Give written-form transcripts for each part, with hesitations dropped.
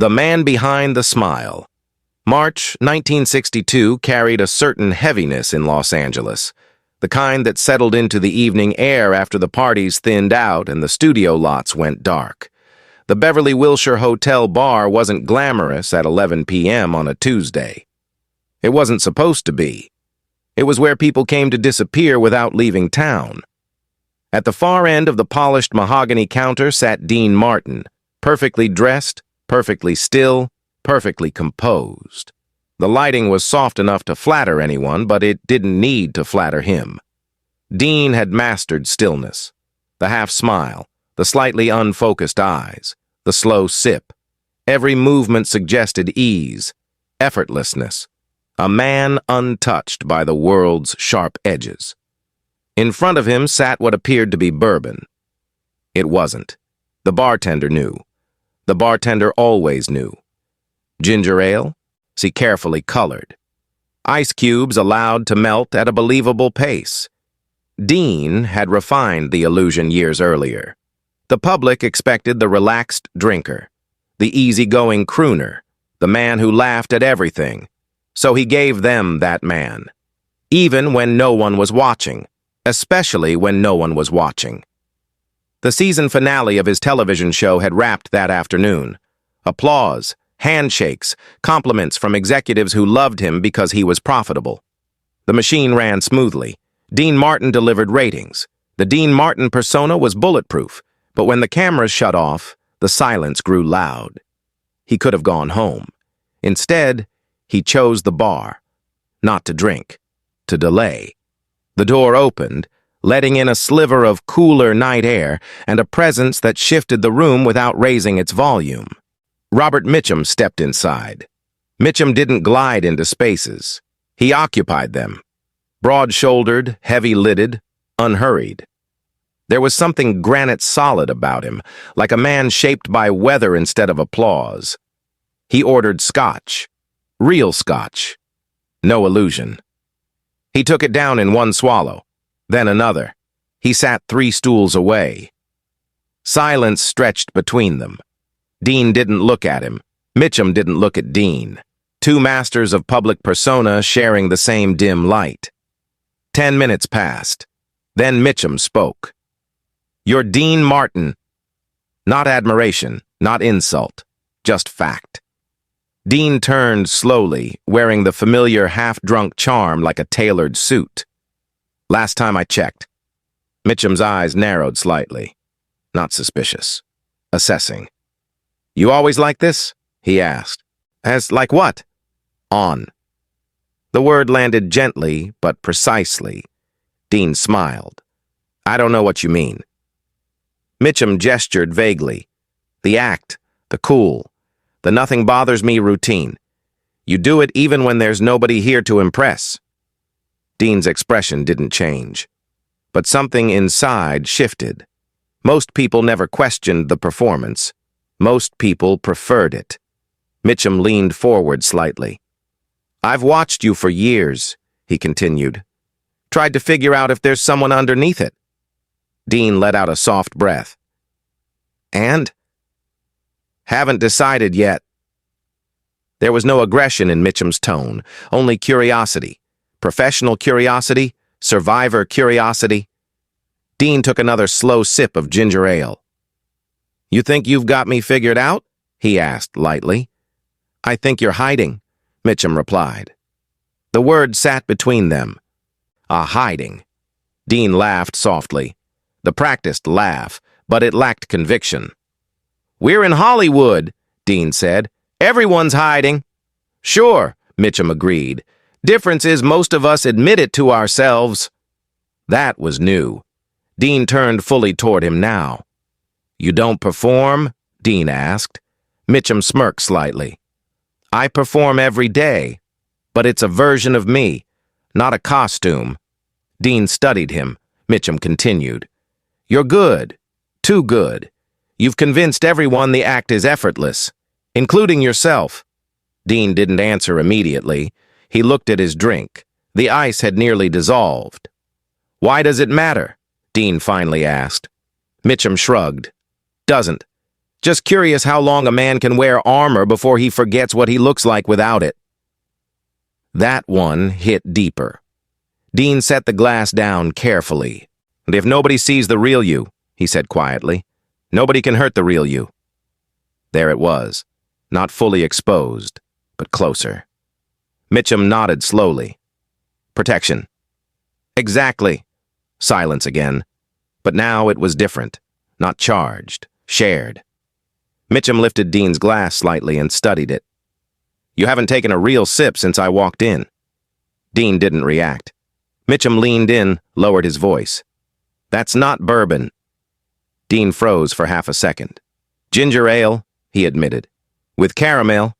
The Man Behind the Smile. March 1962 carried a certain heaviness in Los Angeles, the kind that settled into the evening air after the parties thinned out and the studio lots went dark. The Beverly Wilshire Hotel bar wasn't glamorous at 11 p.m. on a Tuesday. It wasn't supposed to be. It was where people came to disappear without leaving town. At the far end of the polished mahogany counter sat Dean Martin, perfectly dressed, perfectly still, perfectly composed. The lighting was soft enough to flatter anyone, but it didn't need to flatter him. Dean had mastered stillness. The half-smile, the slightly unfocused eyes, the slow sip. Every movement suggested ease, effortlessness. A man untouched by the world's sharp edges. In front of him sat what appeared to be bourbon. It wasn't. The bartender knew. The bartender always knew. Ginger ale? See, carefully colored. Ice cubes allowed to melt at a believable pace. Dean had refined the illusion years earlier. The public expected the relaxed drinker, the easygoing crooner, the man who laughed at everything. So he gave them that man, even when no one was watching, especially when no one was watching. The season finale of his television show had wrapped that afternoon. Applause, handshakes, compliments from executives who loved him because he was profitable. The machine ran smoothly. Dean Martin delivered ratings. The Dean Martin persona was bulletproof, but when the cameras shut off, the silence grew loud. He could have gone home. Instead, he chose the bar. Not to drink, to delay. The door opened, letting in a sliver of cooler night air and a presence that shifted the room without raising its volume. Robert Mitchum stepped inside. Mitchum didn't glide into spaces. He occupied them. Broad-shouldered, heavy-lidded, unhurried. There was something granite-solid about him, like a man shaped by weather instead of applause. He ordered scotch. Real scotch. No illusion. He took it down in one swallow. Then another. He sat 3 stools away. Silence stretched between them. Dean didn't look at him. Mitchum didn't look at Dean. 2 masters of public persona sharing the same dim light. 10 minutes passed. Then Mitchum spoke. "You're Dean Martin." Not admiration, not insult, just fact. Dean turned slowly, wearing the familiar half-drunk charm like a tailored suit. "Last time I checked." Mitchum's eyes narrowed slightly. Not suspicious. Assessing. "You always like this?" he asked. "As like what?" "On." The word landed gently, but precisely. Dean smiled. "I don't know what you mean." Mitchum gestured vaguely. "The act, the cool, the nothing bothers me routine. You do it even when there's nobody here to impress." Dean's expression didn't change, but something inside shifted. Most people never questioned the performance. Most people preferred it. Mitchum leaned forward slightly. "I've watched you for years," he continued. "Tried to figure out if there's someone underneath it." Dean let out a soft breath. "And?" "Haven't decided yet." There was no aggression in Mitchum's tone, only curiosity. Professional curiosity, survivor curiosity. Dean took another slow sip of ginger ale. "You think you've got me figured out?" he asked lightly. "I think you're hiding," Mitchum replied. The word sat between them. Hiding. Dean laughed softly. The practiced laugh, but it lacked conviction. "We're in Hollywood," Dean said. "Everyone's hiding." "Sure," Mitchum agreed. "Difference is most of us admit it to ourselves." That was new. Dean turned fully toward him now. "You don't perform?" Dean asked. Mitchum smirked slightly. "I perform every day, but it's a version of me, not a costume." Dean studied him. Mitchum continued. "You're good. Too good. You've convinced everyone the act is effortless, including yourself." Dean didn't answer immediately. He looked at his drink. The ice had nearly dissolved. "Why does it matter?" Dean finally asked. Mitchum shrugged. "Doesn't. Just curious how long a man can wear armor before he forgets what he looks like without it. That one hit deeper. Dean set the glass down carefully. "And if nobody sees the real you," he said quietly, "nobody can hurt the real you." There it was, not fully exposed, but closer. Mitchum nodded slowly. "Protection." "Exactly." Silence again. But now it was different, not charged, shared. Mitchum lifted Dean's glass slightly and studied it. "You haven't taken a real sip since I walked in." Dean didn't react. Mitchum leaned in, lowered his voice. "That's not bourbon." Dean froze for half a second. "Ginger ale," he admitted. "With caramel."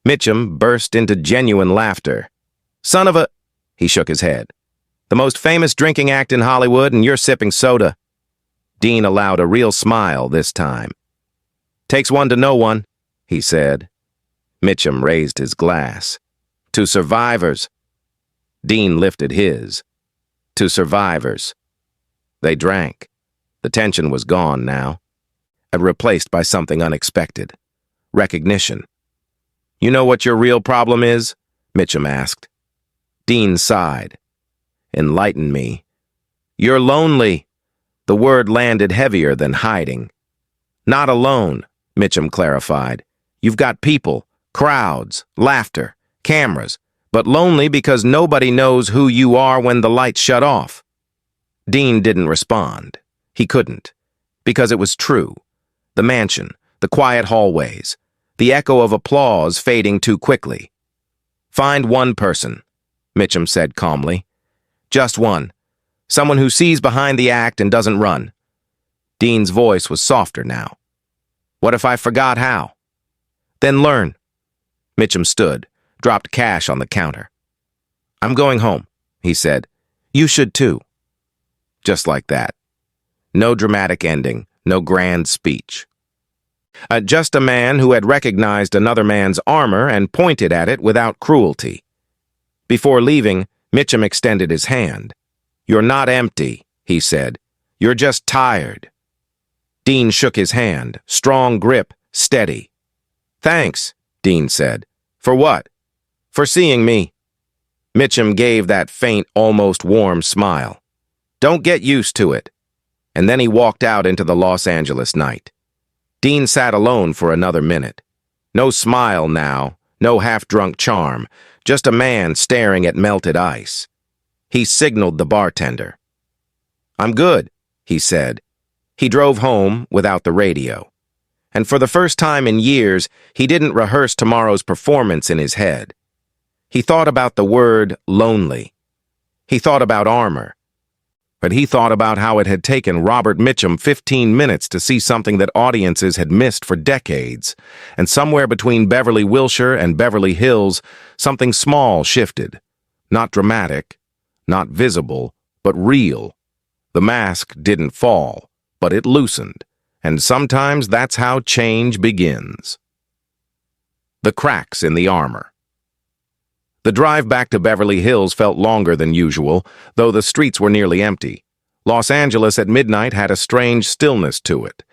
Mitchum burst into genuine laughter. "Son of a—" He shook his head. "The most famous drinking act in Hollywood, and you're sipping soda." Dean allowed a real smile this time. "Takes one to know one," he said. Mitchum raised his glass. "To survivors." Dean lifted his. "To survivors." They drank. The tension was gone now, and replaced by something unexpected. Recognition. "You know what your real problem is?" Mitchum asked. Dean sighed. "Enlighten me." "You're lonely." The word landed heavier than hiding. "Not alone," Mitchum clarified. "You've got people, crowds, laughter, cameras, but lonely because nobody knows who you are when the lights shut off." Dean didn't respond. He couldn't, because it was true. The mansion, the quiet hallways, the echo of applause fading too quickly. "Find one person," Mitchum said calmly. "Just one. Someone who sees behind the act and doesn't run." Dean's voice was softer now. "What if I forgot how?" "Then learn." Mitchum stood, dropped cash on the counter. "I'm going home," he said. "You should too." Just like that. No dramatic ending, no grand speech. Just a man who had recognized another man's armor and pointed at it without cruelty. Before leaving, Mitchum extended his hand. "You're not empty," he said. "You're just tired." Dean shook his hand, strong grip, steady. "Thanks," Dean said. "For what?" "For seeing me." Mitchum gave that faint, almost warm smile. "Don't get used to it." And then he walked out into the Los Angeles night. Dean sat alone for another minute. No smile now, no half-drunk charm, just a man staring at melted ice. He signaled the bartender. "I'm good," he said. He drove home without the radio. And for the first time in years, he didn't rehearse tomorrow's performance in his head. He thought about the word lonely. He thought about armor. But he thought about how it had taken Robert Mitchum 15 minutes to see something that audiences had missed for decades. And somewhere between Beverly, Wilshire and Beverly Hills, something small shifted. Not dramatic, not visible, but real. The mask didn't fall, but it loosened. And sometimes that's how change begins. The cracks in the armor. The drive back to Beverly Hills felt longer than usual, though the streets were nearly empty. Los Angeles at midnight had a strange stillness to it,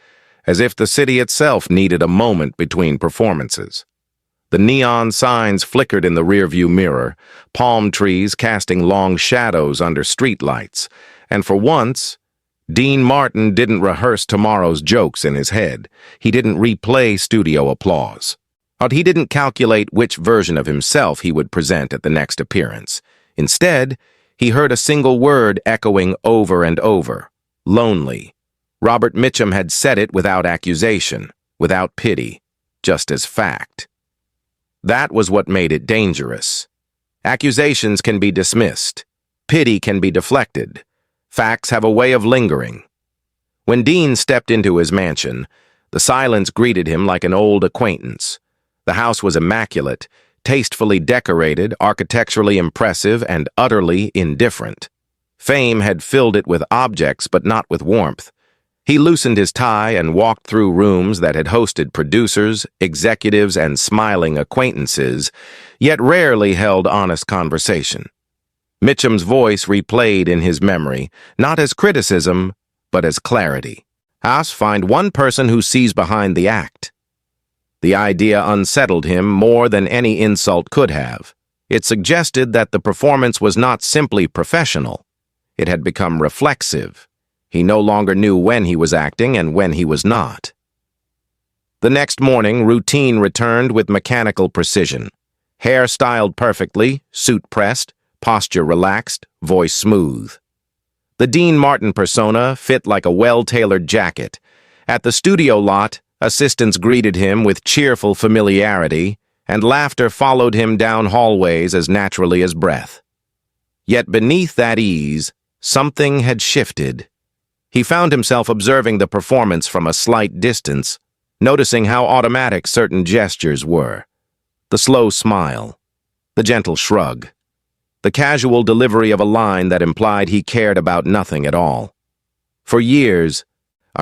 as if the city itself needed a moment between performances. The neon signs flickered in the rearview mirror, palm trees casting long shadows under streetlights, and for once, Dean Martin didn't rehearse tomorrow's jokes in his head. He didn't replay studio applause. But he didn't calculate which version of himself he would present at the next appearance. Instead, he heard a single word echoing over and over. Lonely. Robert Mitchum had said it without accusation, without pity, just as fact. That was what made it dangerous. Accusations can be dismissed. Pity can be deflected. Facts have a way of lingering. When Dean stepped into his mansion, the silence greeted him like an old acquaintance. The house was immaculate, tastefully decorated, architecturally impressive, and utterly indifferent. Fame had filled it with objects, but not with warmth. He loosened his tie and walked through rooms that had hosted producers, executives, and smiling acquaintances, yet rarely held honest conversation. Mitchum's voice replayed in his memory, not as criticism, but as clarity. Find one person who sees behind the act. The idea unsettled him more than any insult could have. It suggested that the performance was not simply professional. It had become reflexive. He no longer knew when he was acting and when he was not. The next morning, routine returned with mechanical precision. Hair styled perfectly, suit pressed, posture relaxed, voice smooth. The Dean Martin persona fit like a well-tailored jacket. At the studio lot, assistants greeted him with cheerful familiarity, and laughter followed him down hallways as naturally as breath. Yet beneath that ease, something had shifted. He found himself observing the performance from a slight distance, noticing how automatic certain gestures were. The slow smile, the gentle shrug, the casual delivery of a line that implied he cared about nothing at all. For years,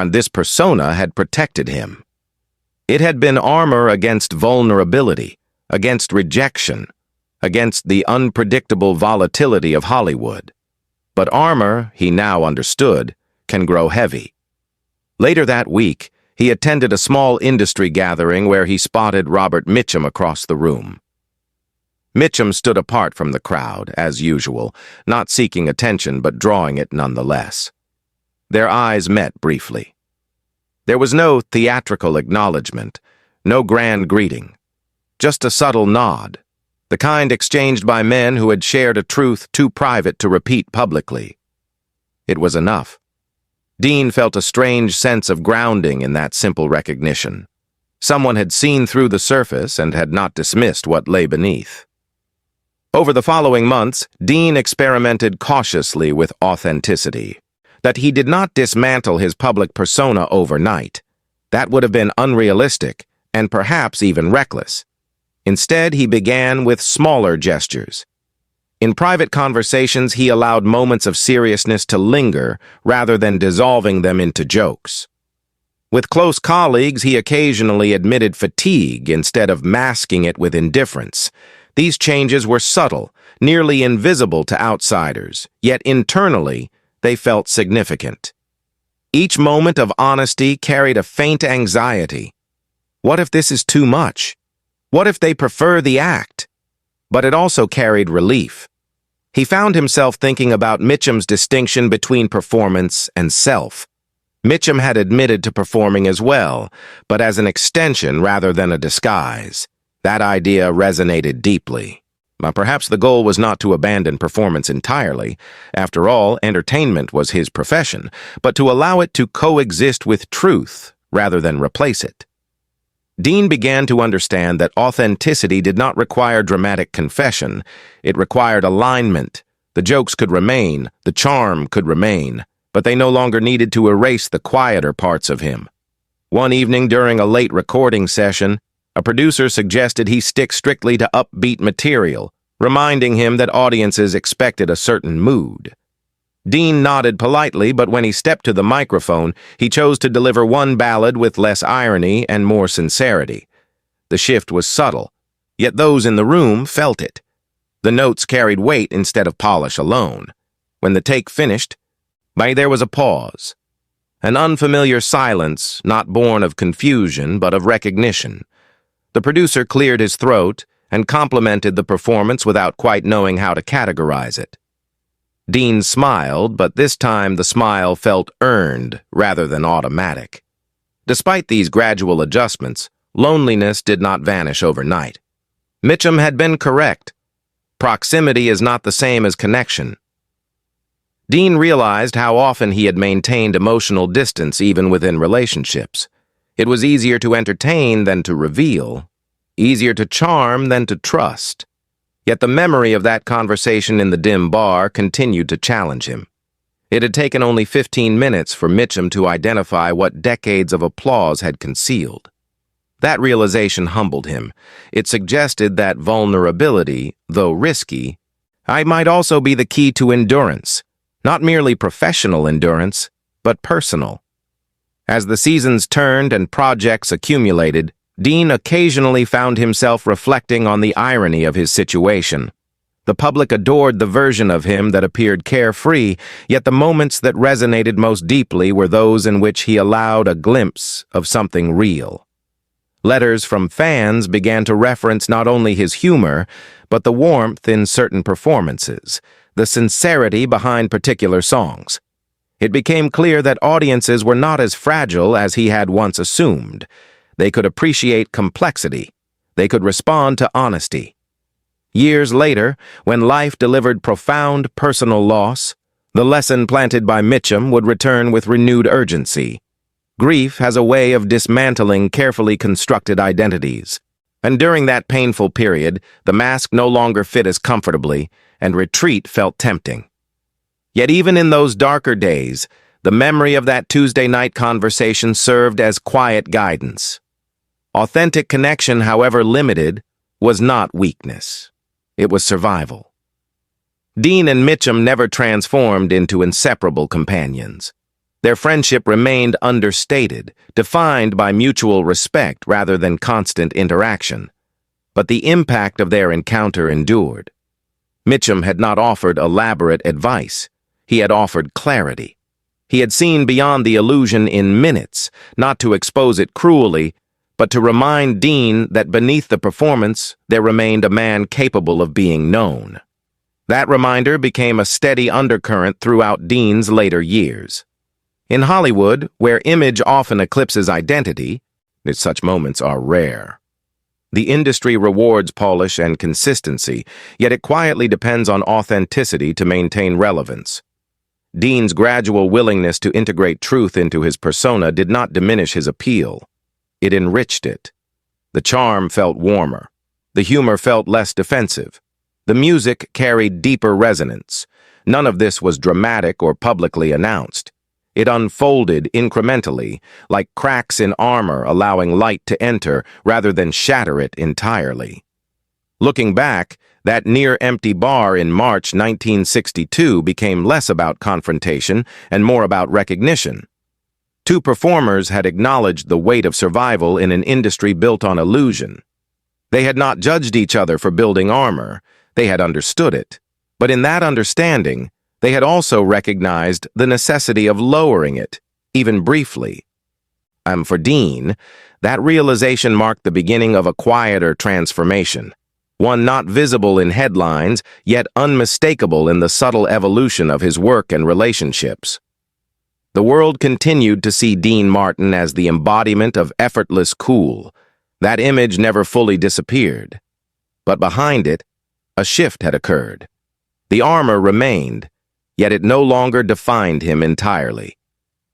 this persona had protected him. It had been armor against vulnerability, against rejection, against the unpredictable volatility of Hollywood. But armor, he now understood, can grow heavy. Later that week, he attended a small industry gathering where he spotted Robert Mitchum across the room. Mitchum stood apart from the crowd, as usual, not seeking attention but drawing it nonetheless. Their eyes met briefly. There was no theatrical acknowledgement, no grand greeting, just a subtle nod, the kind exchanged by men who had shared a truth too private to repeat publicly. It was enough. Dean felt a strange sense of grounding in that simple recognition. Someone had seen through the surface and had not dismissed what lay beneath. Over the following months, Dean experimented cautiously with authenticity. That he did not dismantle his public persona overnight. That would have been unrealistic and perhaps even reckless. Instead, he began with smaller gestures. In private conversations, he allowed moments of seriousness to linger rather than dissolving them into jokes. With close colleagues, he occasionally admitted fatigue instead of masking it with indifference. These changes were subtle, nearly invisible to outsiders, yet internally, they felt significant. Each moment of honesty carried a faint anxiety. What if this is too much? What if they prefer the act? But it also carried relief. He found himself thinking about Mitchum's distinction between performance and self. Mitchum had admitted to performing as well, but as an extension rather than a disguise. That idea resonated deeply. Perhaps the goal was not to abandon performance entirely. After all, entertainment was his profession, but to allow it to coexist with truth rather than replace it. Dean began to understand that authenticity did not require dramatic confession. It required alignment. The jokes could remain, the charm could remain, but they no longer needed to erase the quieter parts of him. One evening during a late recording session, a producer suggested he stick strictly to upbeat material, reminding him that audiences expected a certain mood. Dean nodded politely, but when he stepped to the microphone, he chose to deliver one ballad with less irony and more sincerity. The shift was subtle, yet those in the room felt it. The notes carried weight instead of polish alone. When the take finished, there was a pause. An unfamiliar silence, not born of confusion, but of recognition. The producer cleared his throat and complimented the performance without quite knowing how to categorize it. Dean smiled, but this time the smile felt earned rather than automatic. Despite these gradual adjustments, loneliness did not vanish overnight. Mitchum had been correct. Proximity is not the same as connection. Dean realized how often he had maintained emotional distance even within relationships. It was easier to entertain than to reveal, easier to charm than to trust. Yet the memory of that conversation in the dim bar continued to challenge him. It had taken only 15 minutes for Mitchum to identify what decades of applause had concealed. That realization humbled him. It suggested that vulnerability, though risky, might also be the key to endurance, not merely professional endurance, but personal. As the seasons turned and projects accumulated, Dean occasionally found himself reflecting on the irony of his situation. The public adored the version of him that appeared carefree, yet the moments that resonated most deeply were those in which he allowed a glimpse of something real. Letters from fans began to reference not only his humor, but the warmth in certain performances, the sincerity behind particular songs. It became clear that audiences were not as fragile as he had once assumed. They could appreciate complexity. They could respond to honesty. Years later, when life delivered profound personal loss, the lesson planted by Mitchum would return with renewed urgency. Grief has a way of dismantling carefully constructed identities. And during that painful period, the mask no longer fit as comfortably, and retreat felt tempting. Yet even in those darker days, the memory of that Tuesday night conversation served as quiet guidance. Authentic connection, however limited, was not weakness. It was survival. Dean and Mitchum never transformed into inseparable companions. Their friendship remained understated, defined by mutual respect rather than constant interaction. But the impact of their encounter endured. Mitchum had not offered elaborate advice. He had offered clarity. He had seen beyond the illusion in minutes, not to expose it cruelly, but to remind Dean that beneath the performance there remained a man capable of being known. That reminder became a steady undercurrent throughout Dean's later years. In Hollywood, where image often eclipses identity, such moments are rare. The industry rewards polish and consistency, yet it quietly depends on authenticity to maintain relevance. Dean's gradual willingness to integrate truth into his persona did not diminish his appeal. It enriched it. The charm felt warmer. The humor felt less defensive. The music carried deeper resonance. None of this was dramatic or publicly announced. It unfolded incrementally, like cracks in armor allowing light to enter rather than shatter it entirely. Looking back, that near-empty bar in March 1962 became less about confrontation and more about recognition. Two performers had acknowledged the weight of survival in an industry built on illusion. They had not judged each other for building armor. They had understood it. But in that understanding, they had also recognized the necessity of lowering it, even briefly. For Dean, that realization marked the beginning of a quieter transformation, one not visible in headlines, yet unmistakable in the subtle evolution of his work and relationships. The world continued to see Dean Martin as the embodiment of effortless cool. That image never fully disappeared. But behind it, a shift had occurred. The armor remained, yet it no longer defined him entirely.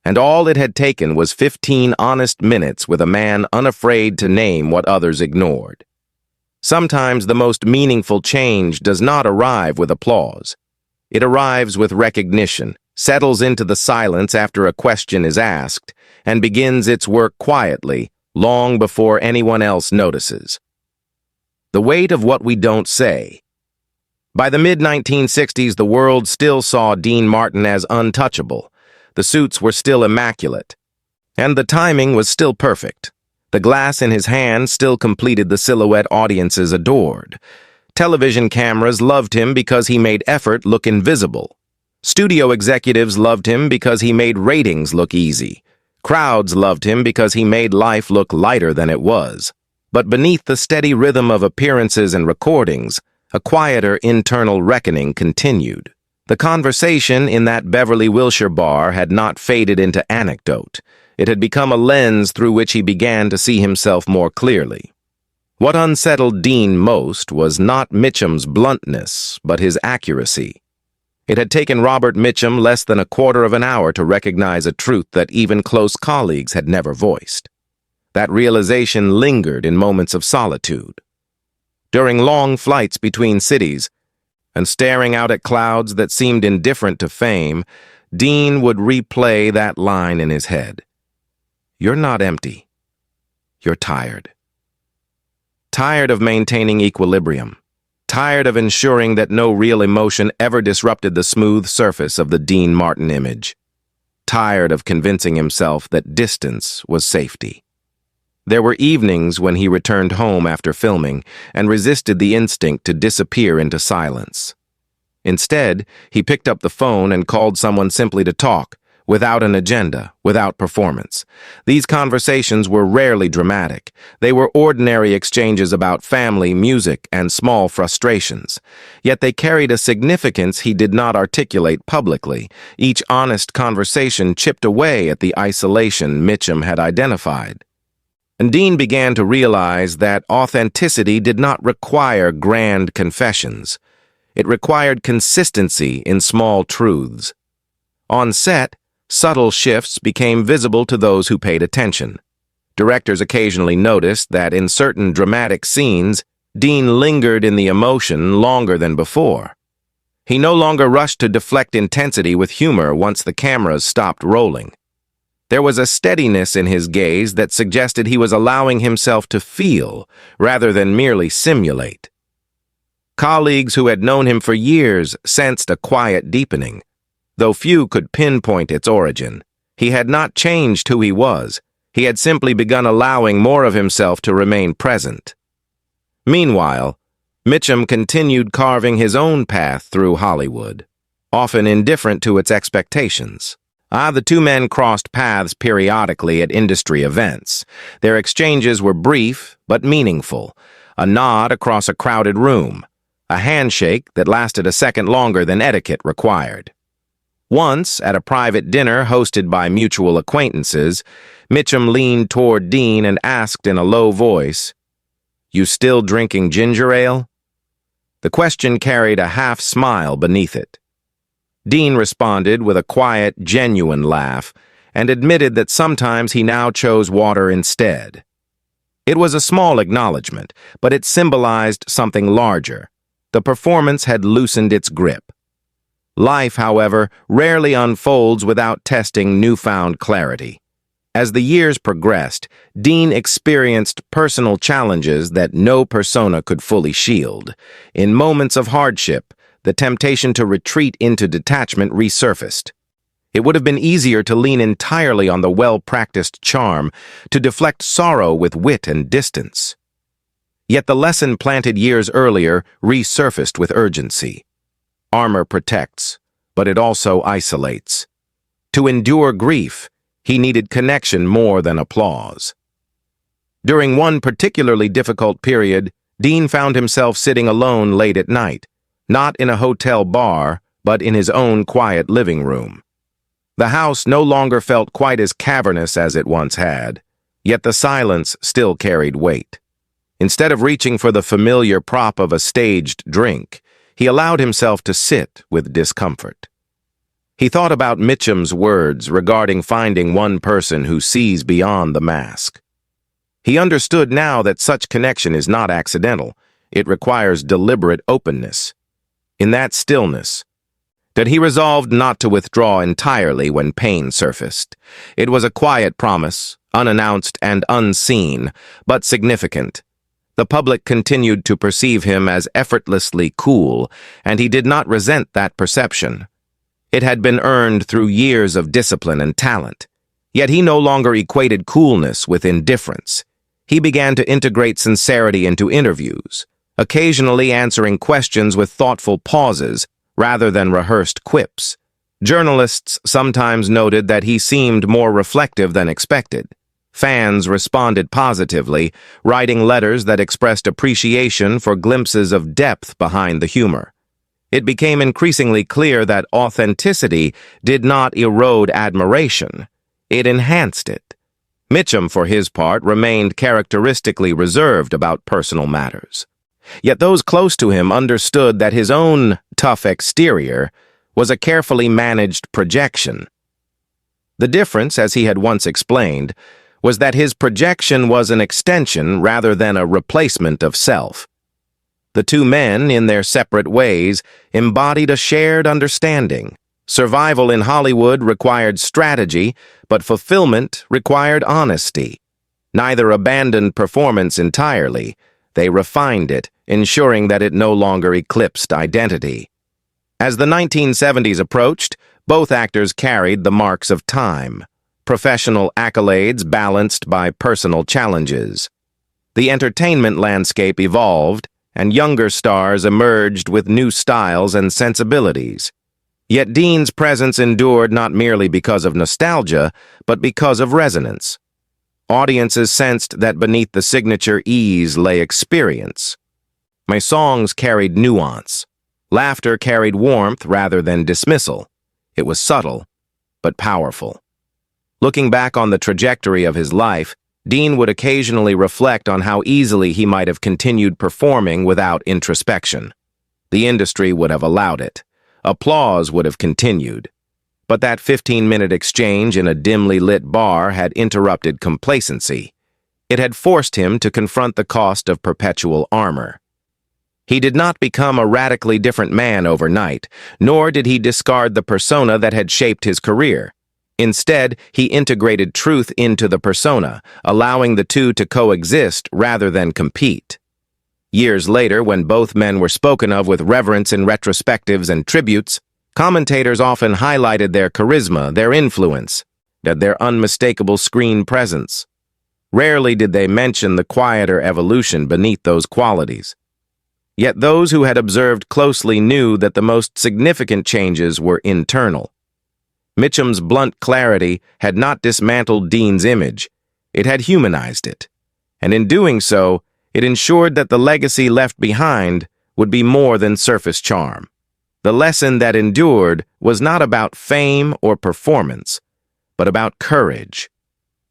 And all it had taken was 15 honest minutes with a man unafraid to name what others ignored. Sometimes the most meaningful change does not arrive with applause. It arrives with recognition, settles into the silence after a question is asked, and begins its work quietly, long before anyone else notices. The weight of what we don't say. By the mid-1960s, the world still saw Dean Martin as untouchable. The suits were still immaculate. And the timing was still perfect. The glass in his hand still completed the silhouette audiences adored. Television cameras loved him because he made effort look invisible. Studio executives loved him because he made ratings look easy. Crowds loved him because he made life look lighter than it was. But beneath the steady rhythm of appearances and recordings, a quieter internal reckoning continued. The conversation in that Beverly Wilshire bar had not faded into anecdote. It had become a lens through which he began to see himself more clearly. What unsettled Dean most was not Mitchum's bluntness, but his accuracy. It had taken Robert Mitchum less than a quarter of an hour to recognize a truth that even close colleagues had never voiced. That realization lingered in moments of solitude. During long flights between cities, and staring out at clouds that seemed indifferent to fame, Dean would replay that line in his head. You're not empty. You're tired. Tired of maintaining equilibrium. Tired of ensuring that no real emotion ever disrupted the smooth surface of the Dean Martin image. Tired of convincing himself that distance was safety. There were evenings when he returned home after filming and resisted the instinct to disappear into silence. Instead, he picked up the phone and called someone simply to talk, without an agenda, without performance. These conversations were rarely dramatic. They were ordinary exchanges about family, music, and small frustrations. Yet they carried a significance he did not articulate publicly. Each honest conversation chipped away at the isolation Mitchum had identified. And Dean began to realize that authenticity did not require grand confessions. It required consistency in small truths. On set, subtle shifts became visible to those who paid attention. Directors occasionally noticed that in certain dramatic scenes, Dean lingered in the emotion longer than before. He no longer rushed to deflect intensity with humor once the cameras stopped rolling. There was a steadiness in his gaze that suggested he was allowing himself to feel rather than merely simulate. Colleagues who had known him for years sensed a quiet deepening. Though few could pinpoint its origin, he had not changed who he was. He had simply begun allowing more of himself to remain present. Meanwhile, Mitchum continued carving his own path through Hollywood, often indifferent to its expectations. The two men crossed paths periodically at industry events. Their exchanges were brief but meaningful, a nod across a crowded room, a handshake that lasted a second longer than etiquette required. Once, at a private dinner hosted by mutual acquaintances, Mitchum leaned toward Dean and asked in a low voice, "You still drinking ginger ale?" The question carried a half-smile beneath it. Dean responded with a quiet, genuine laugh and admitted that sometimes he now chose water instead. It was a small acknowledgement, but it symbolized something larger. The performance had loosened its grip. Life, however, rarely unfolds without testing newfound clarity. As the years progressed, Dean experienced personal challenges that no persona could fully shield. In moments of hardship, the temptation to retreat into detachment resurfaced. It would have been easier to lean entirely on the well-practiced charm, to deflect sorrow with wit and distance. Yet the lesson planted years earlier resurfaced with urgency. Armor protects, but it also isolates. To endure grief, he needed connection more than applause. During one particularly difficult period, Dean found himself sitting alone late at night, not in a hotel bar, but in his own quiet living room. The house no longer felt quite as cavernous as it once had, yet the silence still carried weight. Instead of reaching for the familiar prop of a staged drink, he allowed himself to sit with discomfort. He thought about Mitchum's words regarding finding one person who sees beyond the mask. He understood now that such connection is not accidental. It requires deliberate openness. In that stillness, that he resolved not to withdraw entirely when pain surfaced. It was a quiet promise, unannounced and unseen, but significant. The public continued to perceive him as effortlessly cool, and he did not resent that perception. It had been earned through years of discipline and talent. Yet he no longer equated coolness with indifference. He began to integrate sincerity into interviews, occasionally answering questions with thoughtful pauses rather than rehearsed quips. Journalists sometimes noted that he seemed more reflective than expected. Fans responded positively, writing letters that expressed appreciation for glimpses of depth behind the humor. It became increasingly clear that authenticity did not erode admiration. It enhanced it. Mitchum, for his part, remained characteristically reserved about personal matters. Yet those close to him understood that his own tough exterior was a carefully managed projection. The difference, as he had once explained, was that his projection was an extension rather than a replacement of self. The two men, in their separate ways, embodied a shared understanding. Survival in Hollywood required strategy, but fulfillment required honesty. Neither abandoned performance entirely. They refined it, ensuring that it no longer eclipsed identity. As the 1970s approached, both actors carried the marks of time. professional accolades balanced by personal challenges. The entertainment landscape evolved, and younger stars emerged with new styles and sensibilities. Yet Dean's presence endured not merely because of nostalgia, but because of resonance. Audiences sensed that beneath the signature ease lay experience. My songs carried nuance. Laughter carried warmth rather than dismissal. It was subtle, but powerful. Looking back on the trajectory of his life, Dean would occasionally reflect on how easily he might have continued performing without introspection. The industry would have allowed it. Applause would have continued. But that 15-minute exchange in a dimly lit bar had interrupted complacency. It had forced him to confront the cost of perpetual armor. He did not become a radically different man overnight, nor did he discard the persona that had shaped his career. Instead, he integrated truth into the persona, allowing the two to coexist rather than compete. Years later, when both men were spoken of with reverence in retrospectives and tributes, commentators often highlighted their charisma, their influence, their unmistakable screen presence. Rarely did they mention the quieter evolution beneath those qualities. Yet those who had observed closely knew that the most significant changes were internal. Mitchum's blunt clarity had not dismantled Dean's image, it had humanized it. And in doing so, it ensured that the legacy left behind would be more than surface charm. The lesson that endured was not about fame or performance, but about courage.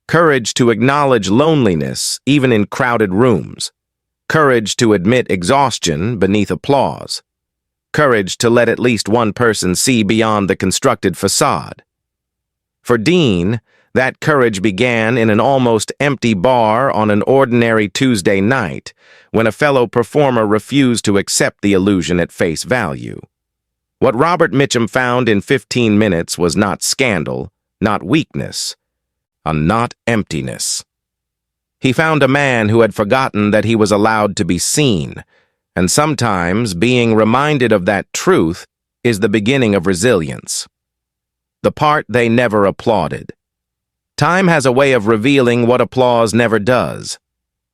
Courage to acknowledge loneliness even in crowded rooms. Courage to admit exhaustion beneath applause. Courage to let at least one person see beyond the constructed facade. For Dean, that courage began in an almost empty bar on an ordinary Tuesday night when a fellow performer refused to accept the illusion at face value. What Robert Mitchum found in 15 minutes was not scandal, not weakness, not emptiness. He found a man who had forgotten that he was allowed to be seen, and sometimes being reminded of that truth is the beginning of resilience. The part they never applauded. Time has a way of revealing what applause never does.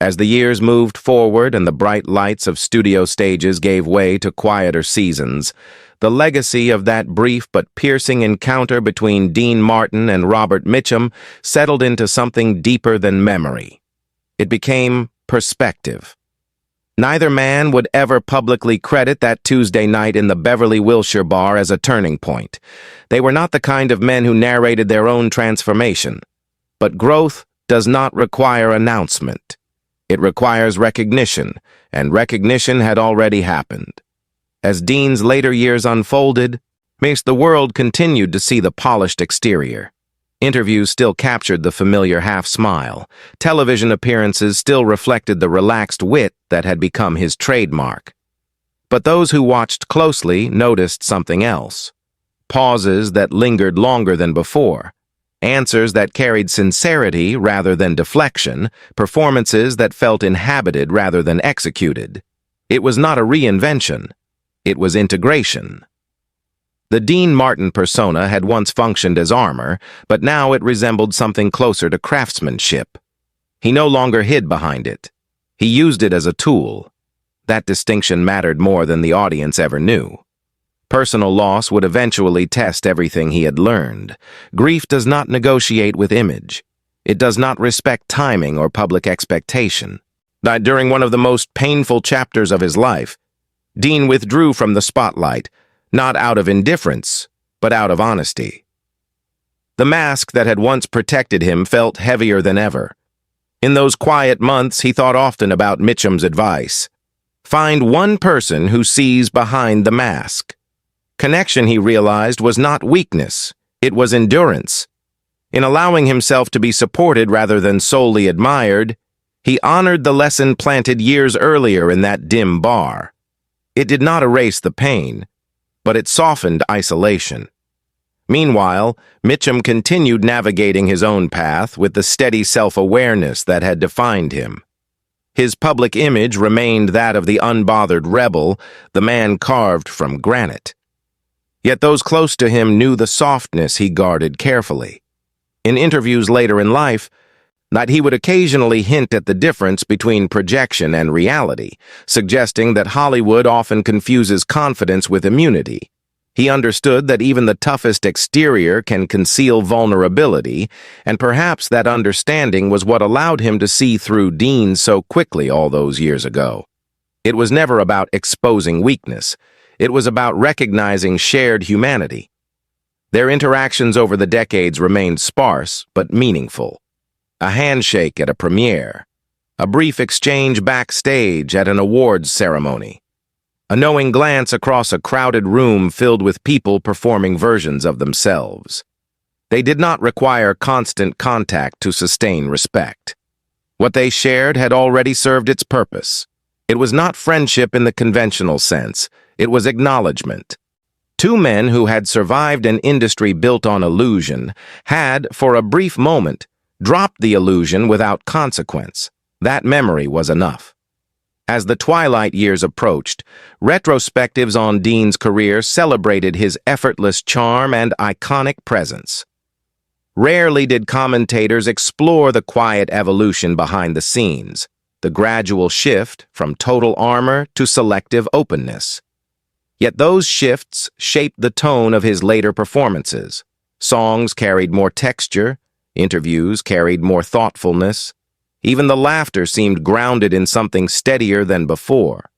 As the years moved forward and the bright lights of studio stages gave way to quieter seasons, the legacy of that brief but piercing encounter between Dean Martin and Robert Mitchum settled into something deeper than memory. It became perspective. Neither man would ever publicly credit that Tuesday night in the Beverly Wilshire bar as a turning point. They were not the kind of men who narrated their own transformation. But growth does not require announcement. It requires recognition, and recognition had already happened. As Dean's later years unfolded, the world continued to see the polished exterior. Interviews still captured the familiar half-smile. Television appearances still reflected the relaxed wit that had become his trademark. But those who watched closely noticed something else. Pauses that lingered longer than before. Answers that carried sincerity rather than deflection. Performances that felt inhabited rather than executed. It was not a reinvention. It was integration. The Dean Martin persona had once functioned as armor, but now it resembled something closer to craftsmanship. He no longer hid behind it. He used it as a tool. That distinction mattered more than the audience ever knew. Personal loss would eventually test everything he had learned. Grief does not negotiate with image. It does not respect timing or public expectation. During one of the most painful chapters of his life, Dean withdrew from the spotlight, not out of indifference, but out of honesty. The mask that had once protected him felt heavier than ever. In those quiet months, he thought often about Mitchum's advice. Find one person who sees behind the mask. Connection, he realized, was not weakness. It was endurance. In allowing himself to be supported rather than solely admired, he honored the lesson planted years earlier in that dim bar. It did not erase the pain, but it softened isolation. Meanwhile, Mitchum continued navigating his own path with the steady self-awareness that had defined him. His public image remained that of the unbothered rebel, the man carved from granite. Yet those close to him knew the softness he guarded carefully. In interviews later in life, that he would occasionally hint at the difference between projection and reality, suggesting that Hollywood often confuses confidence with immunity. He understood that even the toughest exterior can conceal vulnerability, and perhaps that understanding was what allowed him to see through Dean so quickly all those years ago. It was never about exposing weakness. It was about recognizing shared humanity. Their interactions over the decades remained sparse but meaningful. A handshake at a premiere, a brief exchange backstage at an awards ceremony, a knowing glance across a crowded room filled with people performing versions of themselves. They did not require constant contact to sustain respect. What they shared had already served its purpose. It was not friendship in the conventional sense, it was acknowledgement. Two men who had survived an industry built on illusion had, for a brief moment, dropped the illusion without consequence. That memory was enough. As the twilight years approached, retrospectives on Dean's career celebrated his effortless charm and iconic presence. Rarely did commentators explore the quiet evolution behind the scenes, the gradual shift from total armor to selective openness. Yet those shifts shaped the tone of his later performances. Songs carried more texture, interviews carried more thoughtfulness. Even the laughter seemed grounded in something steadier than before.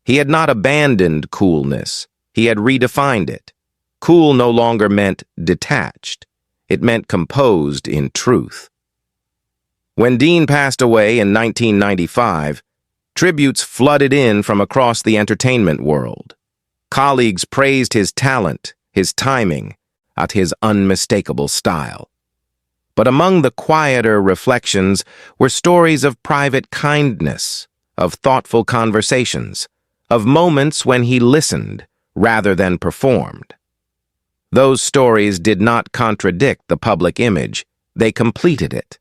He had not abandoned coolness. He had redefined it. Cool no longer meant detached. It meant composed in truth. When Dean passed away in 1995, tributes flooded in from across the entertainment world. Colleagues praised his talent, his timing, and his unmistakable style. But among the quieter reflections were stories of private kindness, of thoughtful conversations, of moments when he listened rather than performed. Those stories did not contradict the public image, they completed it.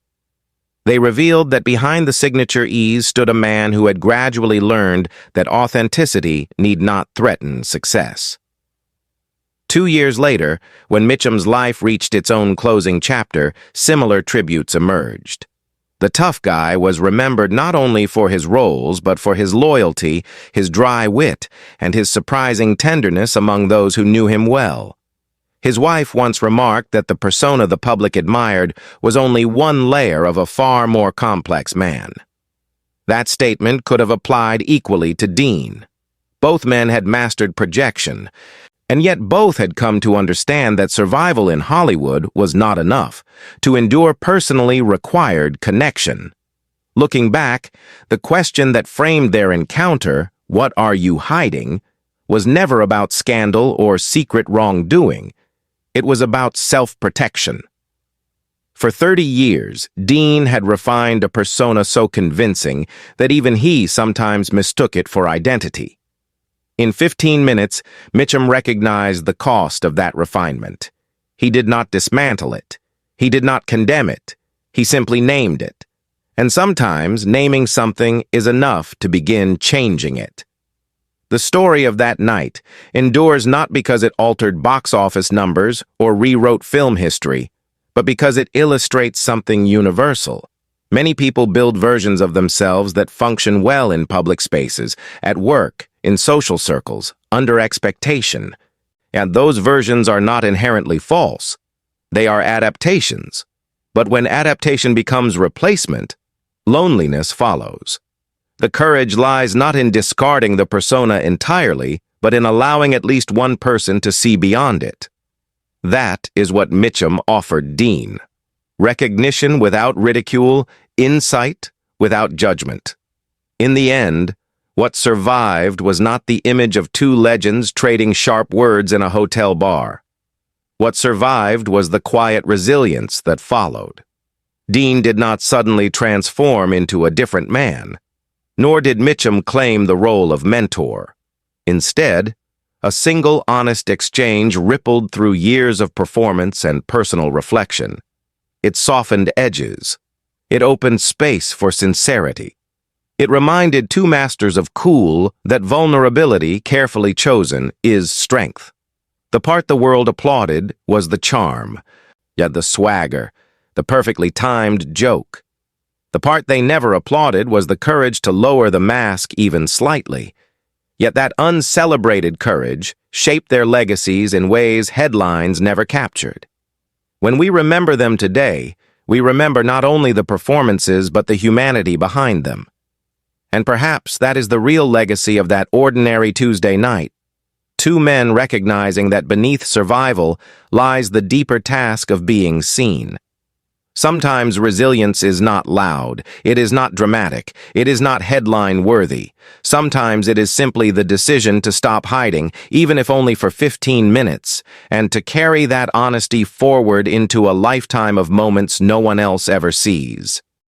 They revealed that behind the signature ease stood a man who had gradually learned that authenticity need not threaten success. 2 years later, when Mitchum's life reached its own closing chapter, similar tributes emerged. The tough guy was remembered not only for his roles, but for his loyalty, his dry wit, and his surprising tenderness among those who knew him well. His wife once remarked that the persona the public admired was only one layer of a far more complex man. That statement could have applied equally to Dean. Both men had mastered projection, and yet both had come to understand that survival in Hollywood was not enough. To endure personally required connection. Looking back, the question that framed their encounter, "What are you hiding?" was never about scandal or secret wrongdoing. It was about self-protection. For 30 years, Dean had refined a persona so convincing that even he sometimes mistook it for identity. In 15 minutes, Mitchum recognized the cost of that refinement. He did not dismantle it. He did not condemn it. He simply named it. And sometimes naming something is enough to begin changing it. The story of that night endures not because it altered box office numbers or rewrote film history, but because it illustrates something universal. Many people build versions of themselves that function well in public spaces, at work, in social circles, under expectation. And those versions are not inherently false. They are adaptations. But when adaptation becomes replacement, loneliness follows. The courage lies not in discarding the persona entirely, but in allowing at least one person to see beyond it. That is what Mitchum offered Dean. Recognition without ridicule, insight without judgment. In the end, what survived was not the image of two legends trading sharp words in a hotel bar. What survived was the quiet resilience that followed. Dean did not suddenly transform into a different man, nor did Mitchum claim the role of mentor. Instead, a single honest exchange rippled through years of performance and personal reflection. It softened edges. It opened space for sincerity. It reminded two masters of cool that vulnerability, carefully chosen, is strength. The part the world applauded was the charm, yet the swagger, the perfectly timed joke. The part they never applauded was the courage to lower the mask even slightly. Yet that uncelebrated courage shaped their legacies in ways headlines never captured. When we remember them today, we remember not only the performances but the humanity behind them. And perhaps that is the real legacy of that ordinary Tuesday night. Two men recognizing that beneath survival lies the deeper task of being seen. Sometimes resilience is not loud, it is not dramatic, it is not headline-worthy. Sometimes it is simply the decision to stop hiding, even if only for 15 minutes, and to carry that honesty forward into a lifetime of moments no one else ever sees.